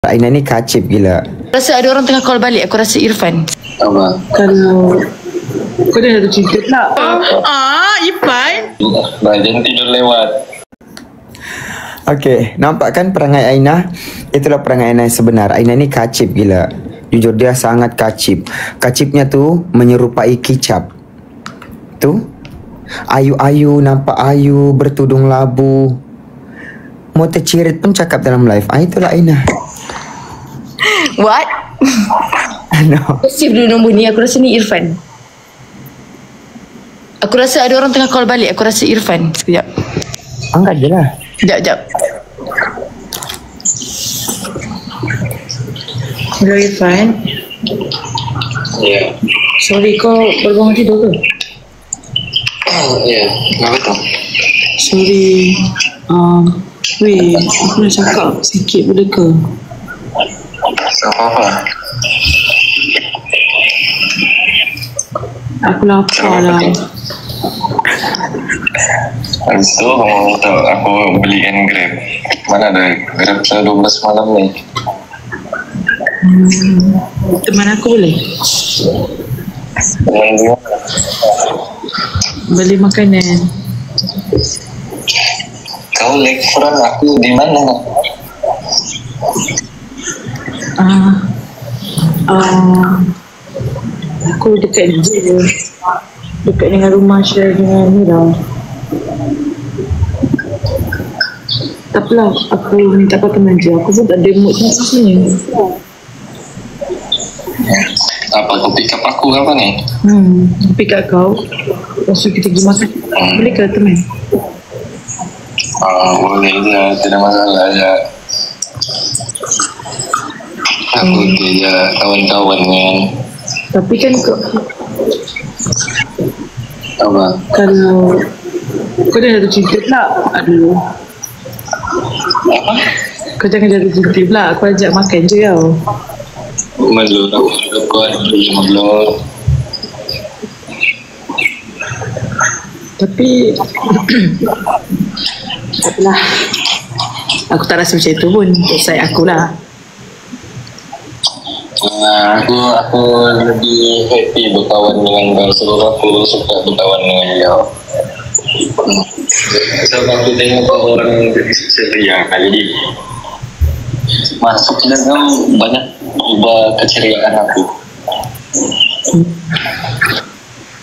Aina ni kacip gila. Rasa ada orang tengah call balik. Aku rasa Irfan. Apa? Kalau kau dah ada cerita pula. Irfan. Badan tidur lewat. Okey, nampak kan perangai Aina? Itulah perangai Aina yang sebenar. Aina ni kacip gila. Jujur dia sangat kacip. Kacipnya tu menyerupai kicap. Tu ayu-ayu, nampak ayu, bertudung labu. Mau tercirit pun cakap dalam live. Itulah Aina. What? No. Save dulu nombor ni. Aku rasa ni Irfan. Aku rasa ada orang tengah call balik. Aku rasa Irfan. Sekejap. Angkat je lah. Sekejap. Hello Irfan. Ya. Sorry, kau baru bangun tidur ke? Ya. Kenapa tu? Sorry. Weh, aku nak cakap sikit boleh ke? Apa-apa. Aku lapar lah. Habis tu kamu tahu aku belikan Grab. Mana ada Grab 12 malam ni? Teman aku boleh? Teman dia. Beli makanan. Kau lakefront, aku di mana? Aku dekat je. Dekat dengan rumah share dengan Mira. Tak apalah, aku minta kau teman je. Aku pun tak ada mood sangat sebenarnya. Apa kau pick up aku apa ni? Pick up kau. Lepas tu kita pergi makan. Boleh ke teman? Boleh je, tidak masalah je. Aku je kawan-kawan kan. Tapi kan kau, Apa? kalau kau dah ada cerita pula. Aduh. Apa? Kau jangan jatuh cerita pula. Aku ajak makan je tau. Malu aku kuat malu. Tapi tak apalah. Aku tak rasa macam itu pun. Saya akulah. Aku lebih happy berkawan dengan kau sebab aku suka berkawan dengan kau. Sebab aku tengok kau orang jadi ceria, jadi masuk ke kau banyak ubah keceriaan aku.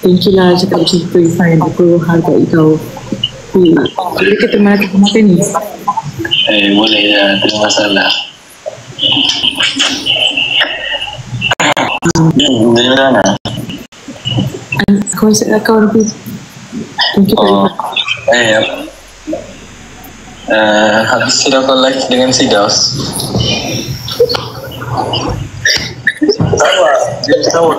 Thank you lah cakap macam tu Irfan. Aku hargai kau. Boleh ke teman aku makan ni? Boleh ya, tidak masalah. Dari mana? Aku masuk kau nanti. Thank you. Habis sudah kau live dengan si Daus. Tahu.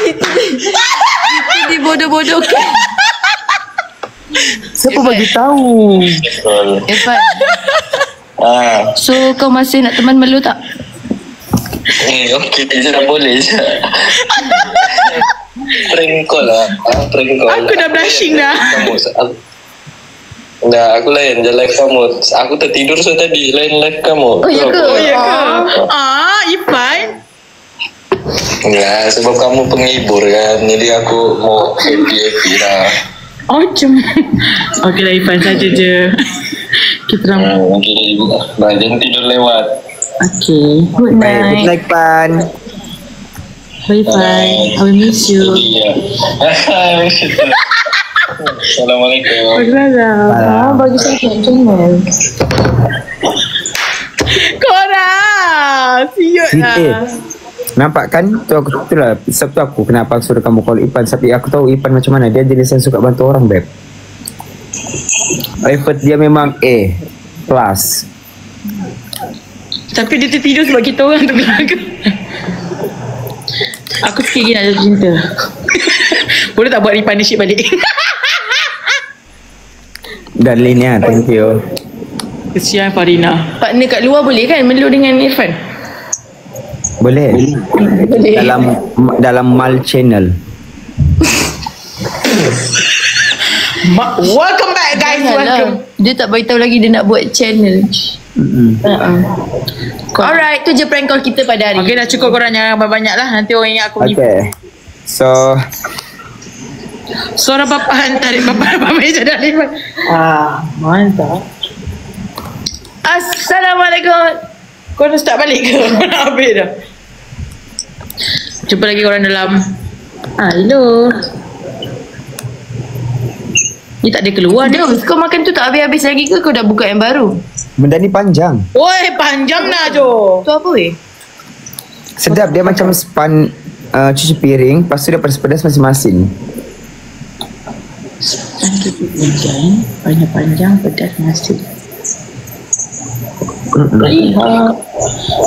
Itu dibodoh-bodohkan. Siapa bagi tahu? Irfan. So kau masih nak teman Melu tak? Okey, tak boleh je. Prank call lah. Prank call. Aku dah blushing dah. Dah, aku lain je live kamu. Aku tertidur so tadi, lain live kamu. Oh ya ke? Irfan. Ya, sebab kamu penghibur kan. Jadi aku mau happy-happy lah. Cuma. Okey lah Irfan, saja je. Kita orang. Okey, badan tidur lewat. Okay. Good night. Good night, Pan. Bye bye. I will miss you. Assalamualaikum. Waalaikumsalam. Bagi saya channel. Korang siut lah. Nampak kan? Itulah sebab tu aku kenapa aku suruh kamu call Ipan. Tapi aku tahu Ipan macam mana. Dia jenis yang suka bantu orang, Beb. Effort dia memang A plus. Tapi dia tertidur sebab kita orang tu belaka. Aku sikit lagi nak jatuh cinta. Boleh tak buat ni partnership balik? Darlene, thank you. Kesian Farina. Partner kat luar boleh kan? Melu dengan Irfan? Boleh. Dalam Mal channel. Welcome back guys. Welcome. Dia tak beritahu lagi dia nak buat channel. Alright, tu je prank call kita pada hari. Okay, dah cukup korang, jangan banyak lah. Nanti orang ingat aku ni. Okay. So Suara bapak tarik bapak meja dah ni. Mantap. Assalamualaikum. Kau dah start balik ke? Kau nak habis dah? Jumpa lagi korang dalam hello. Ni tak ada keluar dia. Kau makan tu tak habis-habis lagi ke? Kau dah buka yang baru? benda ni panjang. Oi, panjang lah Jo. Tu apa weh? Sedap, dia macam span cuci piring. Lepas tu dia pedas-pedas masing-masing. Panjang, pedas nasi.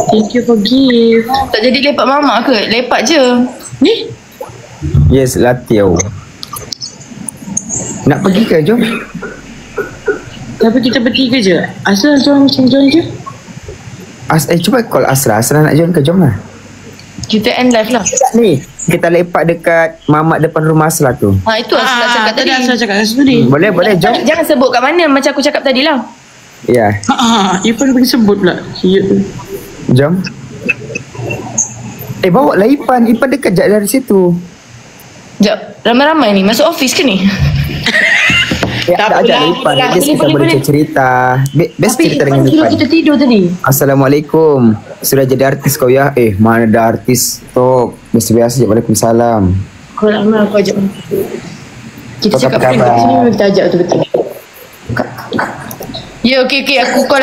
Thank you for gift. Tak jadi lepak mamak ke? Lepak je. Ni? Yes, latio. Nak pergi ke? Jom. Tapi kita bertiga je. Asal join je. Cuba call Asra. Asra nak join ke? Jom lah. Kita end live lah. Ni, kita lepak dekat mamak depan rumah Asra tu. Itu Asla cakap tadi. Asal cakap tadi. Boleh, jom. Jangan sebut kat mana macam aku cakap tadi lah. Ya. Ipan pergi sebut pula. Jom. Bawa lah Ipan. Ipan dekat je dari situ. Sekejap, ramai-ramai ni. Masuk office ke ni? Tak ajak lah Ipan. Best kita boleh cerita. Best cerita dengan Ipan. Ipan. Kita tidur tadi. Assalamualaikum. Sudah jadi artis kau ya? Mana ada artis tu? Biasa-biasa je. Waalaikumsalam. Kau lama aku ajak. Kita Apa cakap khabar? prank kat sini kita ajak betul-betul. Ya, okey. Aku call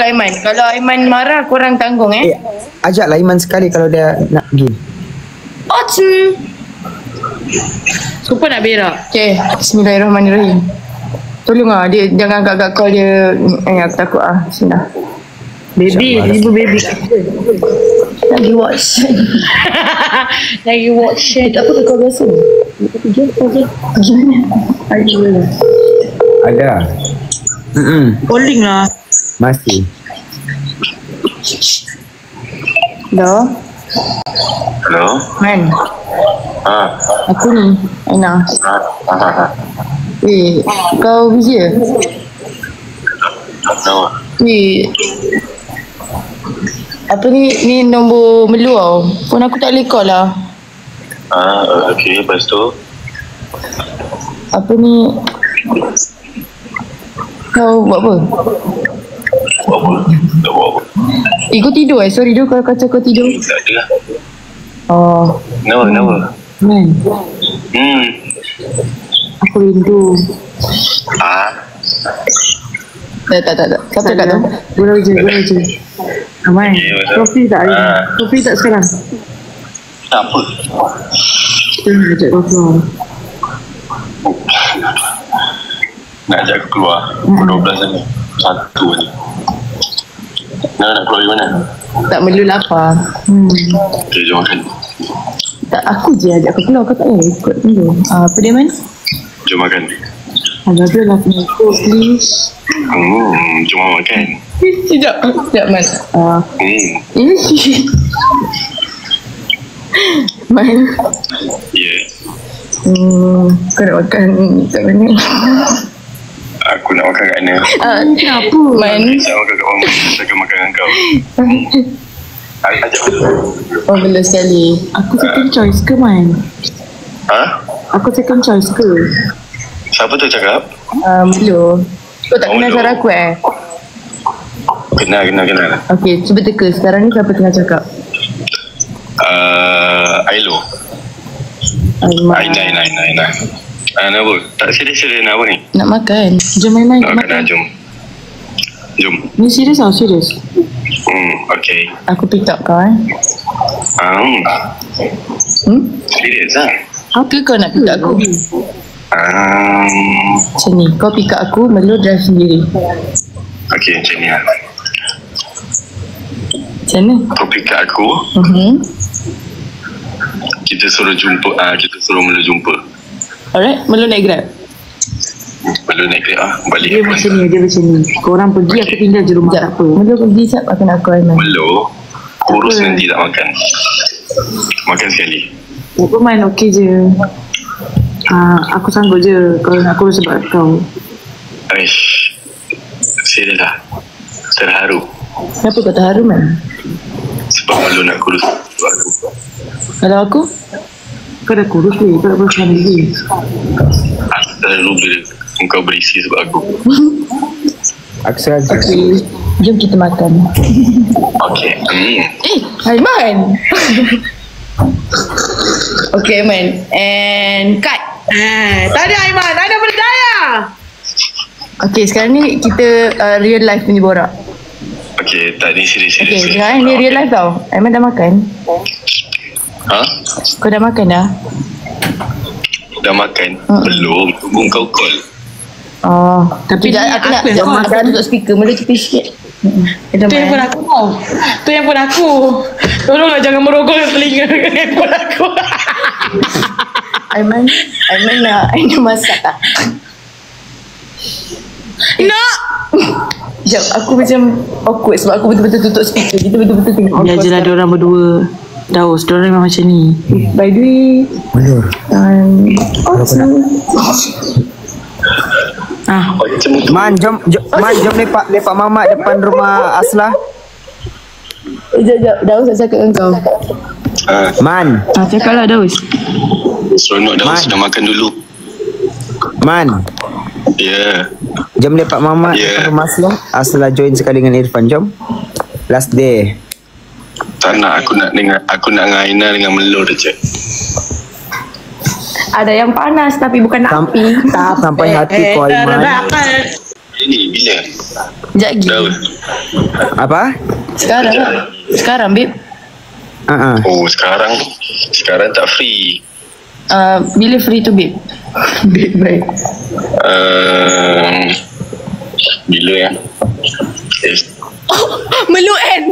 Aiman. Kalau Aiman marah, korang tanggung Ajaklah Iman sekali kalau dia nak pergi. Super nak berak. Okay, bismillahirrahmanirrahim. Tolong dia jangan agak-agak call dia. Aku takut Bismillah. Baby, ibu baby. Lagi watch. Apa tu kau biasa? Gimana? Ada. Calling lah. Masih. Dah. Hello? Man, aku ni Aina. Kau busy ke? Tahu. Apa ni nombor Melu tau. Phone aku tak boleh call lah. Okay, lepas tu Apa ni? Kau buat apa? buat apa? Tak buat apa? Kau tidur Sorry dia kalau kata kau tidur. Tak ada lah. Kenapa? Man, Aku rindu. tak. Siapa cakap tu? Boleh je. Aman. Okay, betul. Kopi tak ada. Kopi tak sekarang. Tak apa. Kita nak ajak kau keluar. Nak ajak aku keluar. Pukul 12 ni. 1 ni. Nak keluar di mana? Tak Melu lapar. Okay, jom makan. Tak, aku je ajak kau keluar. Kau tak payah ikut dulu. Apa dia Man? Jom makan. Ada lah aku please. Jom makan. Sekejap Man. Man. Yeah. Kau nak makan kat mana? Aku nak makan kat mana? Kenapa? Man. Saya makan kat mana? Saya akan makan dengan kau. Ajak aku. Belum sekali. Aku second choice ke Man? Aku second choice ke? Siapa tu cakap? Melu. Kau tak kenal Melu. suara aku Kenal. Okay, cuba teka. Sekarang ni siapa tengah cakap? Ailo. Aina. Kenapa? Tak serius nak apa ni? Nak makan. Jom main-main. Kena jom. Ni serius tau, serius. Okay. Aku pick up kau Serius lah. Ke kau nak pick up aku? Macam ni. Kau pick up aku, Melu drive sendiri. Okay, macam ni lah. Macam mana? Kau pick up aku, kita suruh Melu jumpa. Alright, Melu naik Grab. Melu naik Grab balik. Dia macam ni. Korang pergi, aku tinggal je rumah, tak apa. Melu pergi siap aku nak call Man. Melu, kurus nanti tak makan. Makan sekali. Tak apa Man, okey je. Aku sanggup je kalau nak kurus sebab kau. Aish, serius lah. Terharu. Kenapa kau terharu man? Sebab malu nak kurus sebab aku. Kalau aku? Kau dah kurus ni, kau dah kurus lagi. Aku terharu bila kau berisi sebab aku. Aku sengaja. Okay. Jom kita makan. Okay. Aiman! Okay Aiman. And cut. Tak ada Aiman, ada berdaya. Okay sekarang ni kita real life punya borak. Okay, tak ni serius. Okay sekarang ni real life tau. Aiman dah makan? Ha? Kau dah makan dah? Dah makan? Belum. Tunggu kau call. Oh, Tapi aku nak aku yang makan. tutup speaker. Mula cepat sikit. Tu yang pun aku tau. Tu yang pun aku. Tolonglah jangan merogol telinga yang pun aku. Aiman nak masak tak? Nak. Sekejap, aku macam awkward sebab aku betul-betul tutup speaker. Kita betul-betul tengok. Biar je lah diorang berdua. Daus, diorang memang macam ni. By the way, Mundur. Man, jom lepak mamak depan rumah Aslah. Sekejap, Daus nak cakap dengan kau. Man, Cakaplah Daus. Seronok dah. Man. Sudah makan dulu. Man, Ya. jom lepak mamak Yeah. depan rumah Aslah. Aslah join sekali dengan Irfan, jom. Last day. Tak nak. Aku nak dengan Aina dengan Melur je. Ada yang panas tapi bukan api. Sampai hati kau, Aiman. Ini bila? Sekejap lagi. Daun. Apa? Sekarang babe. Oh, sekarang tak free. Bila free tu babe? Babe baik. Bila ya? Melu end.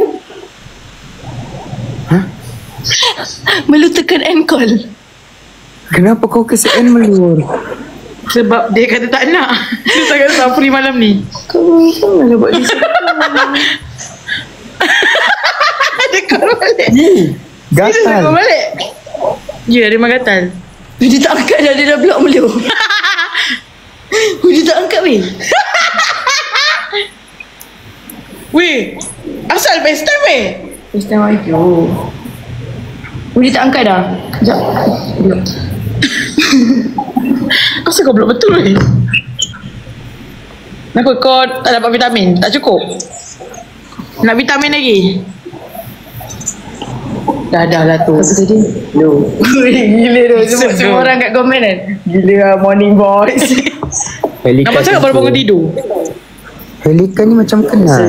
Melu tekan end call. Kenapa kau kesian Melur? Sebab dia kata tak nak. Dia sangat safri malam ni. Kau janganlah buat dia. Dia call balik. Dia Gatal. call balik. Ya, dia memang gatal. Dia tak angkat dah. Dia dah block Melu. Dia tak angkat weh. Weh, asal FaceTime weh? FaceTime Ayu. Dia tak angkat dah. Sekejap. Block. Asal kau block betul weh? Kenapa kau tak dapat vitamin? Tak cukup? Nak vitamin lagi? Dah lah tu. Apa tadi? No. Gila tu. Semua orang kat komen kan. Gila lah morning boys. Nampak cakap baru bangun tidur. Pelikan ni macam kenal.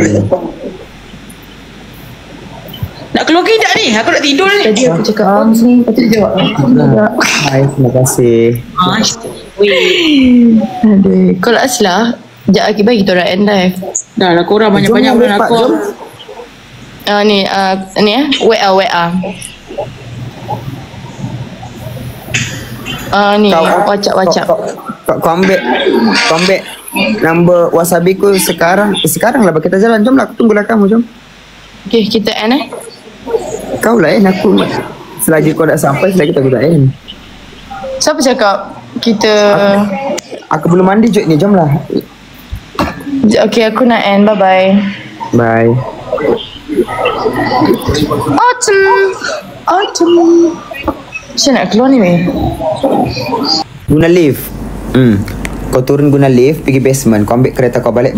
Nak keluar ke tidak ni? Aku nak tidur ni. Tadi aku cakap ni. Lepas tu dia jawab. Hai, terima kasih. Aduh. Kalau Aslah, sekejap lagi bagi kita orang end live. Dah lah korang banyak-banyak Jom bulan lepak, aku. jom. Ni WA. Ni WhatsApp. Kau ambil nombor wasabi ku sekarang lah kita jalan. Jom lah, aku tunggulah kamu, jom. Okay, kita end Kau lah aku selagi kau dah sampai, selagi aku tak end. Siapa cakap kita Aku belum mandi je ni, jom lah. Okay, aku nak end. Bye-bye. Bye. Autumn. Saya nak keluar ni weh. Guna lift. Kau turun guna lift, pergi basement. Kau ambil kereta kau balik.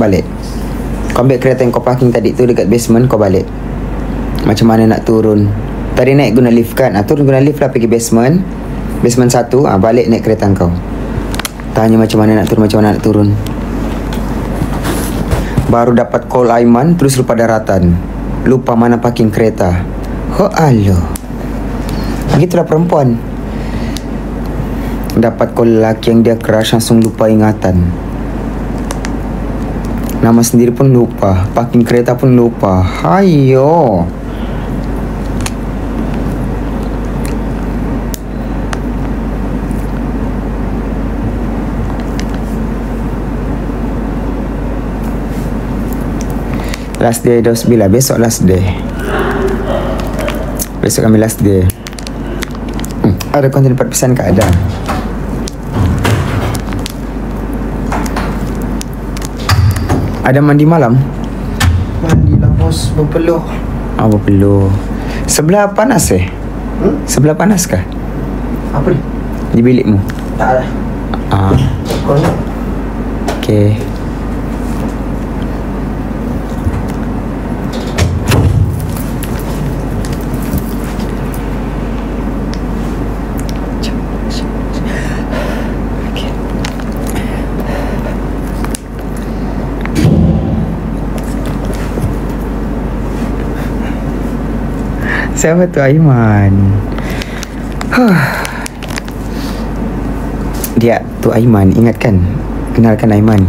Kau ambil kereta yang kau parking tadi tu dekat basement, kau balik. Macam mana nak turun? Tadi naik guna lift kan? Turun guna lift lah, pergi basement. Basement 1, balik naik kereta kau. Tanya macam mana nak turun, Baru dapat call Aiman, terus lupa daratan. Lupa mana parking kereta. Aloh. Begitulah perempuan. Dapat call lelaki yang dia crush, langsung lupa ingatan. Nama sendiri pun lupa, parking kereta pun lupa. Hayo. Last day dos bila, besok last day. Besok kami last day. Ada konten 4 pesan ke ada? Ada mandi malam? Mandilah bos, berpeluh. Oh, berpeluh. Sebelah panas Sebelah panas kah? Apa ni? Di bilikmu? Tak ada. Kau nak? Okay. Siapa tu Aiman? Dia tu Aiman, ingat kan? Kenalkan Aiman.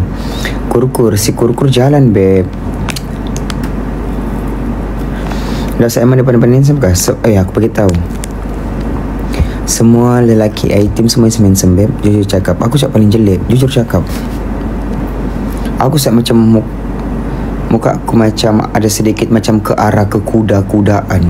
Kurkur, si Kurkur jalan beb. Dah saya Aiman depan-depan handsome kah? Aku beritahu. Semua lelaki item semua handsome beb. Jujur cakap, aku cakap paling jelek. Jujur cakap, aku cakap macam muka aku macam ada sedikit macam ke arah kekuda-kudaan.